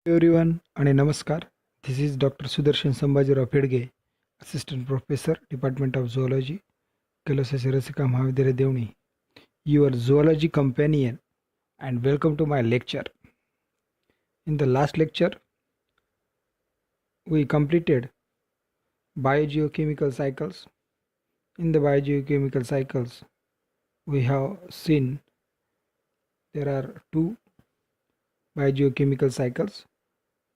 Everyone and namaskar. This is Dr. Sudarshan Sambajirao Pedge, Assistant Professor, Department of Zoology, Kalosasi Rasika Mahavidyalaya Devani, your zoology companion, and welcome to my lecture. In the last lecture, we completed biogeochemical cycles. In the biogeochemical cycles, we have seen there are two biogeochemical cycles.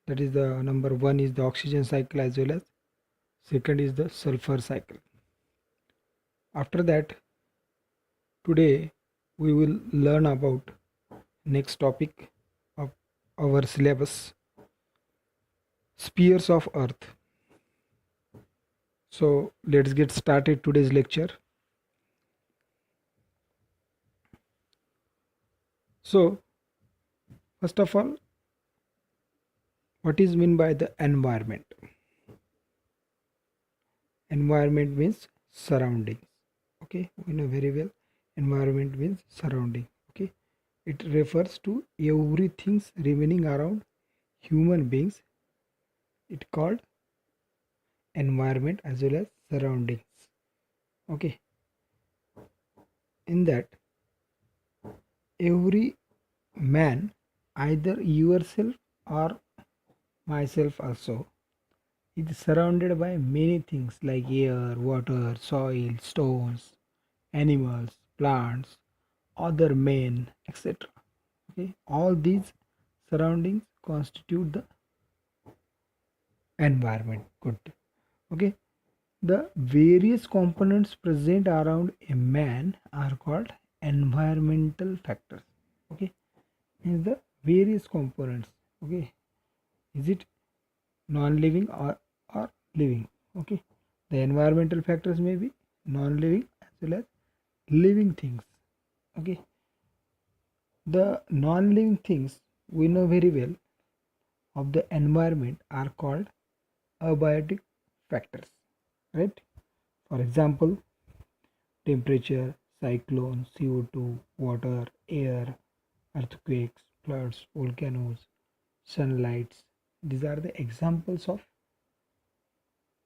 That is the number one is the oxygen cycle as well as second is the sulfur cycle. After that, today we will learn about next topic of our syllabus, spheres of earth. So let's get started today's lecture. So first of all, what is meant by the environment? Environment means surroundings. Okay, we know very well environment means surrounding. Okay, it refers to everything remaining around human beings. It called environment as well as surroundings. Okay, in that every man, either yourself or myself also, is surrounded by many things like air, water, soil, stones, animals, plants, other men, etc. Okay, all these surroundings constitute the environment. Good. Okay, the various components present around a man are called environmental factors. Okay, is the various components. Okay, is it non-living or living? Okay, the environmental factors may be non-living as well as living things. Okay, the non-living things we know very well of the environment are called abiotic factors, right? For example, temperature, cyclone, CO2, water, air, earthquakes, floods, volcanoes, sunlights. These are the examples of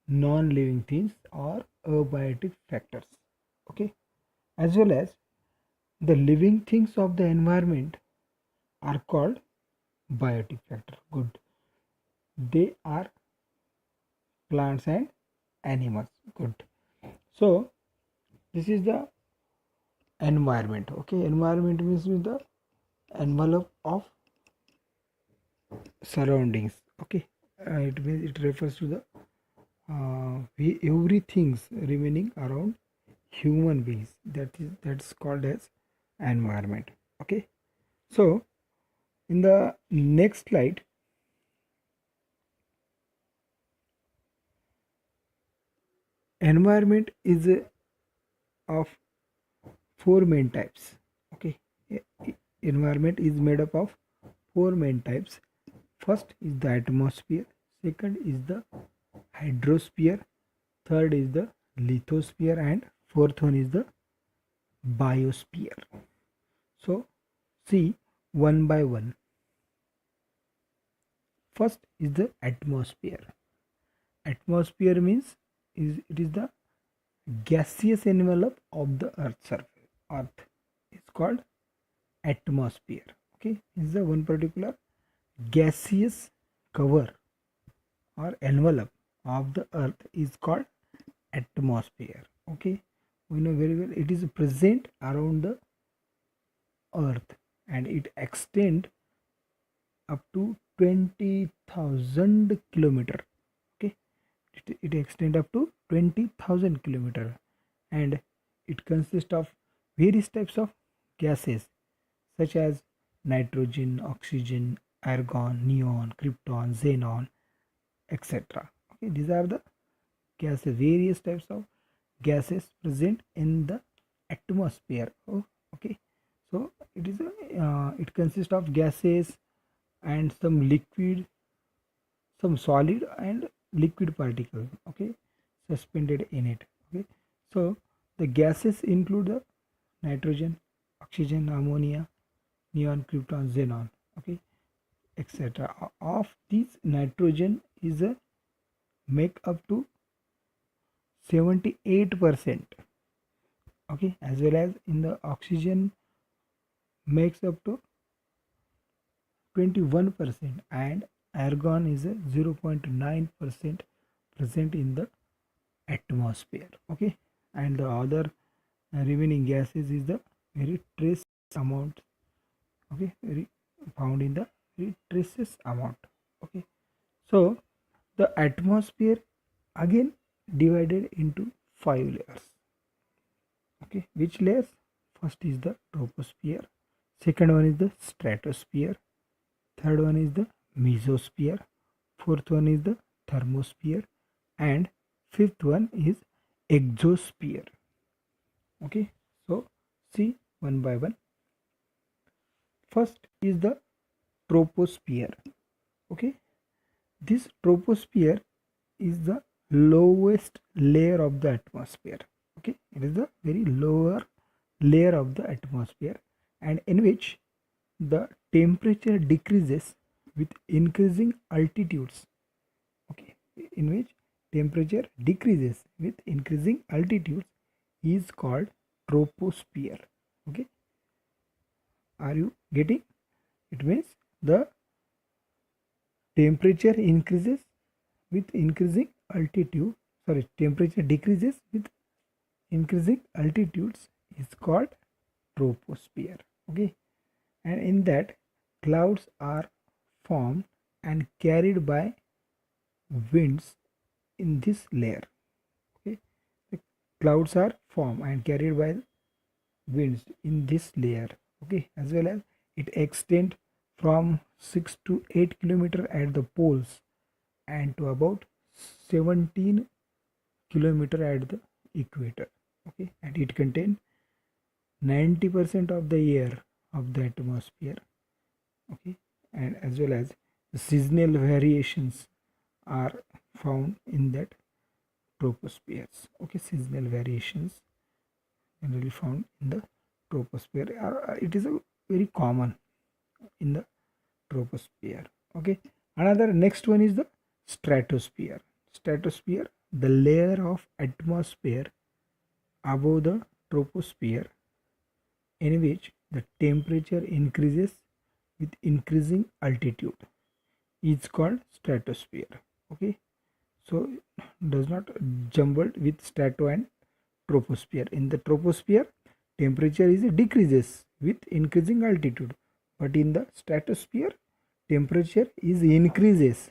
non-living things or abiotic factors. Okay, as well as the living things of the environment are called biotic factor. Good, they are plants and animals. Good. So this is the environment. Okay, environment means with the envelope of surroundings. Okay, it means it refers to the everything's remaining around human beings. That's called as environment. Okay, so in the next slide, environment is of four main types. Okay, environment is made up of four main types. First is the atmosphere, second is the hydrosphere, third is the lithosphere, and fourth one is the biosphere. So see one by one. First is the atmosphere. Atmosphere means it is the gaseous envelope of the earth surface. Earth is called atmosphere. Okay, is the one particular gaseous cover or envelope of the earth is called atmosphere. Okay, we know very well it is present around the earth and it extend up to 20,000 kilometer. Okay, it extend up to 20,000 kilometer and it consists of various types of gases such as nitrogen, oxygen, argon, neon, krypton, xenon, etc. Okay, these are the gases, various types of gases present in the atmosphere. Oh, okay, so it consists of gases and some liquid, some solid and liquid particles. Okay, suspended in it. Okay, so the gases include the nitrogen, oxygen, ammonia, neon, krypton, xenon. Okay, etc. Of this, nitrogen is a make up to 78%, okay, as well as in the oxygen makes up to 21%, and argon is a 0.9% present in the atmosphere, okay. And the other remaining gases is the very trace amount, okay, very found in the very traces amount, okay. So the atmosphere again divided into 5 layers, okay. Which layers? First is the troposphere, second one is the stratosphere, third one is the mesosphere, fourth one is the thermosphere, and fifth one is exosphere, okay. So see one by one. First is the troposphere, okay. This troposphere is the lowest layer of the atmosphere, okay. It is the very lower layer of the atmosphere, and in which the temperature decreases with increasing altitudes, okay. In which temperature decreases with increasing altitudes is called troposphere, okay. Are you getting? It means the temperature increases with increasing altitude, sorry, temperature decreases with increasing altitudes is called troposphere, okay. And in that, clouds are formed and carried by winds in this layer, okay. The clouds are formed and carried by winds in this layer, okay, as well as it extends from 6 to 8 kilometer at the poles and to about 17 kilometer at the equator, okay. And it contains 90% of the air of the atmosphere, okay. And as well as the seasonal variations are found in that tropospheres, okay. Seasonal variations generally found in the troposphere it is a very common in the troposphere, okay. Another next one is the stratosphere. Stratosphere, the layer of atmosphere above the troposphere in which the temperature increases with increasing altitude is called stratosphere, okay. So does not jumbled with strato and troposphere. In the troposphere, temperature is decreases with increasing altitude, but in the stratosphere, temperature is increases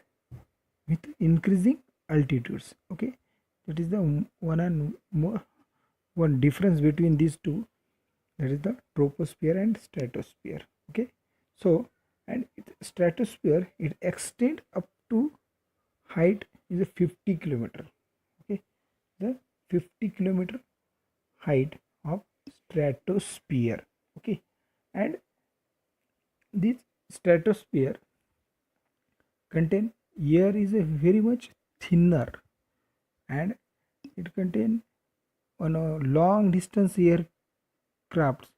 with increasing altitudes, okay. That is the one difference between these two, that is the troposphere and stratosphere, okay. So and stratosphere, it extend up to height is a 50 kilometer, okay. The 50 kilometer height of stratosphere, okay. And this stratosphere contain air is a very much thinner, and it contain on a long distance aircrafts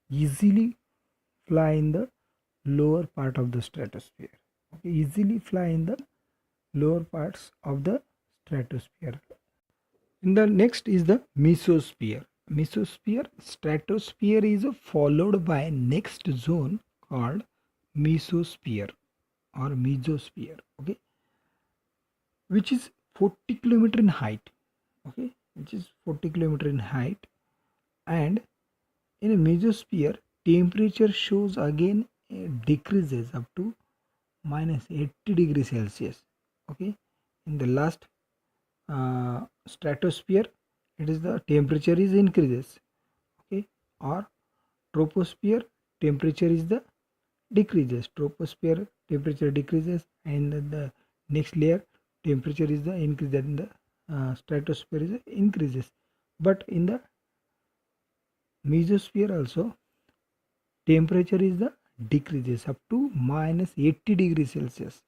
easily fly in the lower part of the stratosphere, okay. Easily fly in the lower parts of the stratosphere. And the next is the mesosphere. Mesosphere, stratosphere is followed by next zone called mesosphere or mesosphere, okay, which is 40 kilometer in height, okay, which is 40 kilometer in height. And in a mesosphere, temperature shows again decreases up to minus 80 degrees Celsius, okay. In the last stratosphere, it is the temperature is increases, okay. Or troposphere, temperature is the decreases. Troposphere temperature decreases, and the next layer temperature is the increase, and the stratosphere is increases. But in the mesosphere also, temperature is the decreases up to minus 80 degrees Celsius,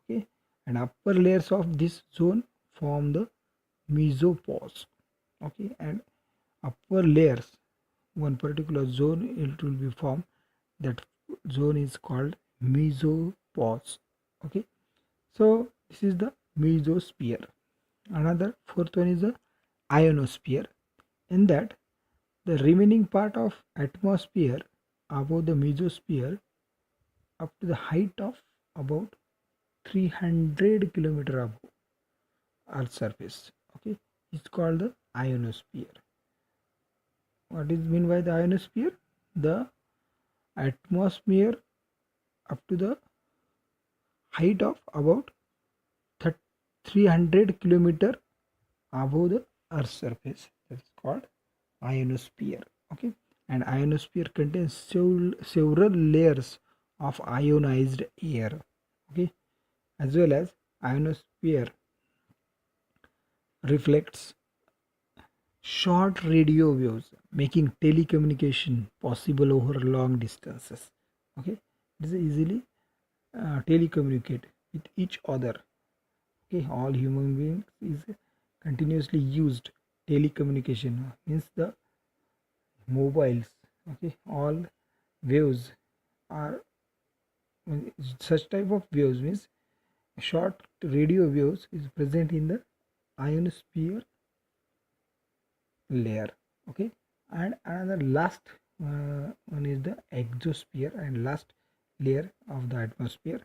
okay. And upper layers of this zone form the mesopause, okay. And upper layers, one particular zone, it will be formed, that zone is called mesopause, pause. Okay, so this is the mesosphere. Another fourth one is the ionosphere. In that, the remaining part of atmosphere above the mesosphere up to the height of about 300 kilometer above Earth's surface. Okay, it's called the ionosphere. What is mean by the ionosphere? The atmosphere up to the height of about 300 kilometer above the Earth's surface. That's called ionosphere. Okay, and ionosphere contains several layers of ionized air. Okay, as well as ionosphere reflects short radio waves, making telecommunication possible over long distances. Okay, it is easily telecommunicate with each other. Okay, all human beings is continuously used telecommunication means the mobiles. Okay, all waves are such type of waves means short radio waves is present in the ionosphere layer. Okay, and another last one is the exosphere and last layer of the atmosphere.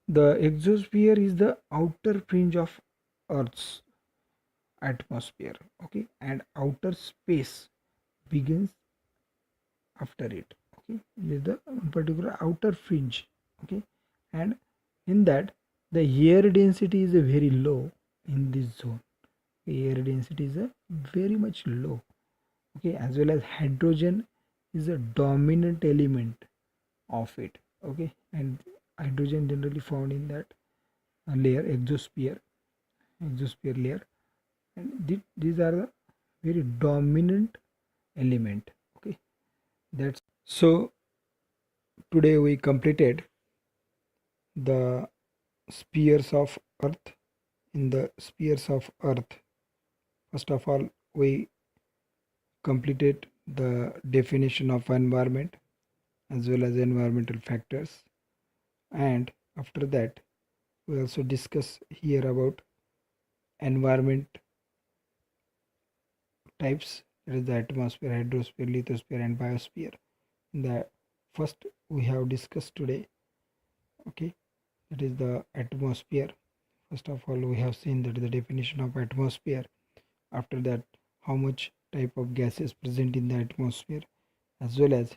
The exosphere is the outer fringe of Earth's atmosphere. Okay, and outer space begins after it. Okay, it is the particular outer fringe. Okay, and in that the air density is a very low in this zone. Air density is a very much low. Okay, as well as hydrogen is a dominant element of it. Okay, and hydrogen generally found in that layer exosphere layer, and these are the very dominant element. Okay, that's so today we completed the spheres of earth. In the spheres of earth, first of all we completed the definition of environment as well as environmental factors, and after that we also discuss here about environment types, that is the atmosphere, hydrosphere, lithosphere and biosphere. The first we have discussed today. Okay, that is the atmosphere. First of all we have seen that the definition of atmosphere. After that, how much type of gases present in the atmosphere, as well as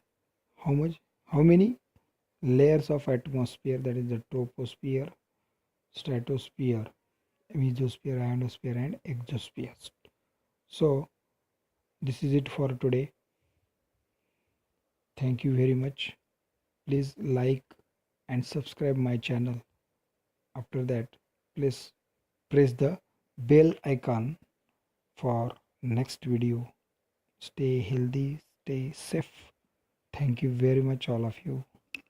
how many layers of atmosphere, that is the troposphere, stratosphere, mesosphere, ionosphere and exosphere. So this is it for today. Thank you very much. Please like and subscribe my channel. After that, please press the bell icon for next video. Stay healthy, stay safe. Thank you very much all of you.